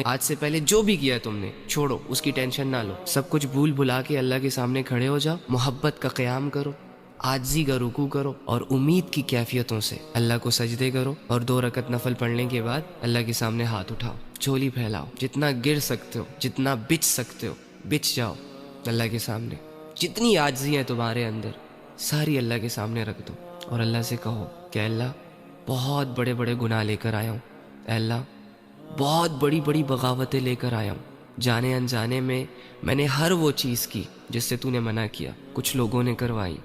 آج سے پہلے جو بھی کیا تم نے چھوڑو، اس کی ٹینشن نہ لو، سب کچھ بھول بھلا کے اللہ کے سامنے کھڑے ہو جاؤ، محبت کا قیام کرو، عاجزی کا رکوع کرو، اور امید کی کیفیتوں سے اللہ کو سجدے کرو، اور 2 رکعت نفل پڑھنے کے بعد اللہ کے سامنے ہاتھ اٹھاؤ، جھولی پھیلاؤ، جتنا گر سکتے ہو، جتنا بچ سکتے ہو بچ جاؤ اللہ کے سامنے، جتنی عاجزی ہے تمہارے اندر ساری اللہ کے سامنے رکھ دو، اور اللہ سے کہو کہ اللہ بہت بڑے بڑے گناہ لے کر آیا ہوں، اے اللہ بہت بڑی بڑی بغاوتیں لے کر آیا ہوں، جانے انجانے میں نے ہر وہ چیز کی جس سے تو نے منع کیا، کچھ لوگوں نے کروائی،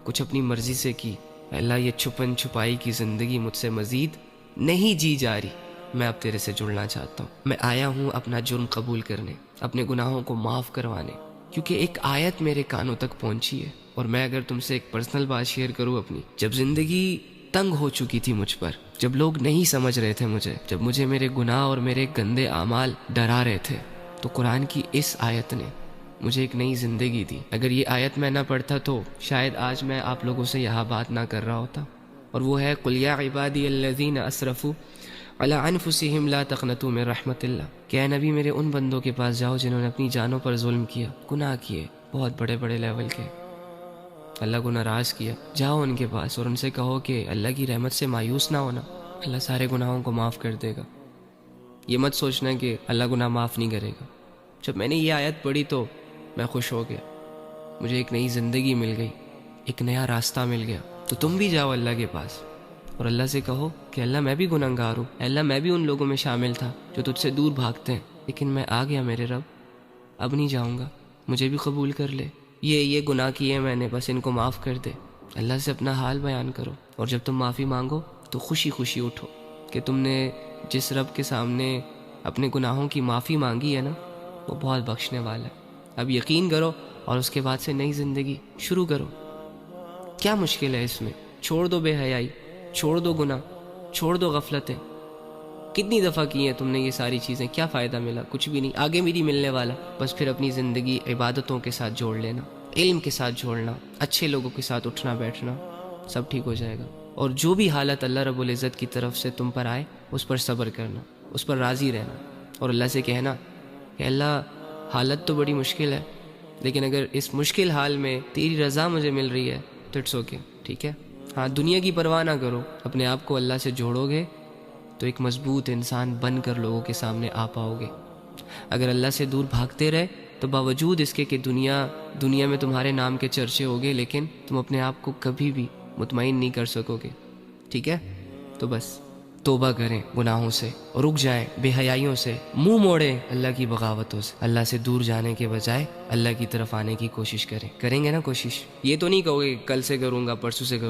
کچھ اپنی مرضی سے کی، اے اللہ یہ چھپن چھپائی کی زندگی مجھ سے مزید نہیں جی جا رہی، میں اب تیرے سے جڑنا چاہتا ہوں، میں آیا ہوں اپنا جرم قبول کرنے، اپنے گناہوں کو معاف کروانے، کیونکہ ایک آیت میرے کانوں تک پہنچی ہے، اور میں اگر تم سے ایک پرسنل بات شیئر کروں اپنی، جب زندگی تنگ ہو چکی تھی مجھ پر، جب لوگ نہیں سمجھ رہے تھے مجھے، جب مجھے میرے گناہ اور میرے گندے اعمال ڈرا رہے تھے، تو قرآن کی اس آیت نے مجھے ایک نئی زندگی دی۔ اگر یہ آیت میں نہ پڑھتا تو شاید آج میں آپ لوگوں سے یہاں بات نہ کر رہا ہوتا، اور وہ ہے قُلْ يَا عِبَادِيَ الَّذِينَ أَسْرَفُوا عَلَىٰ أَنفُسِهِمْ لَا تَقْنَطُوا مِن رَحْمَةِ اللَّهِ کہ اے نبی میرے ان بندوں کے پاس جاؤ جنہوں نے اپنی جانوں پر ظلم کیا، گناہ کیے بہت بڑے بڑے لیول کے، اللہ کو ناراض کیا، جاؤ ان کے پاس اور ان سے کہو کہ اللہ کی رحمت سے مایوس نہ ہونا، اللہ سارے گناہوں کو معاف کر دے گا، یہ مت سوچنا کہ اللہ گناہ معاف نہیں کرے گا۔ جب میں نے یہ آیت پڑھی تو میں خوش ہو گیا، مجھے ایک نئی زندگی مل گئی، ایک نیا راستہ مل گیا۔ تو تم بھی جاؤ اللہ کے پاس اور اللہ سے کہو کہ اللہ میں بھی گنہگار ہوں، اللہ میں بھی ان لوگوں میں شامل تھا جو تجھ سے دور بھاگتے ہیں، لیکن میں آ گیا میرے رب، اب نہیں جاؤں گا، مجھے بھی قبول کر لے، یہ گناہ کیے میں نے، بس ان کو معاف کر دے۔ اللہ سے اپنا حال بیان کرو، اور جب تم معافی مانگو تو خوشی خوشی اٹھو کہ تم نے جس رب کے سامنے اپنے گناہوں کی معافی مانگی ہے نا، وہ بہت بخشنے والا ہے۔ اب یقین کرو اور اس کے بعد سے نئی زندگی شروع کرو۔ کیا مشکل ہے اس میں؟ چھوڑ دو بے حیائی، چھوڑ دو گناہ، چھوڑ دو غفلتیں۔ کتنی دفعہ کی ہیں تم نے یہ ساری چیزیں، کیا فائدہ ملا؟ کچھ بھی نہیں، آگے بھی نہیں ملنے والا۔ بس پھر اپنی زندگی عبادتوں کے ساتھ جوڑ لینا، علم کے ساتھ جوڑنا، اچھے لوگوں کے ساتھ اٹھنا بیٹھنا، سب ٹھیک ہو جائے گا۔ اور جو بھی حالت اللہ رب العزت کی طرف سے تم پر آئے اس پر صبر کرنا، اس پر راضی رہنا، اور اللہ سے کہنا کہ اللہ حالت تو بڑی مشکل ہے، لیکن اگر اس مشکل حال میں تیری رضا مجھے مل رہی ہے تو اٹس اوکے، ٹھیک ہے۔ ہاں، دنیا کی پرواہ نہ کرو، اپنے آپ کو اللہ سے جوڑو گے تو ایک مضبوط انسان بن کر لوگوں کے سامنے آ پاؤ گے۔ اگر اللہ سے دور بھاگتے رہے تو باوجود اس کے کہ دنیا میں تمہارے نام کے چرچے ہوگے، لیکن تم اپنے آپ کو کبھی بھی مطمئن نہیں کر سکو گے، ٹھیک ہے۔ تو بس توبہ کریں گناہوں سے، رک جائیں بے حیائیوں سے، منہ موڑیں اللہ کی بغاوتوں سے، اللہ سے دور جانے کے بجائے اللہ کی طرف آنے کی کوشش کریں گے نا کوشش؟ یہ تو نہیں کہو گے کل سے کروں گا، پرسوں سے کروں گا۔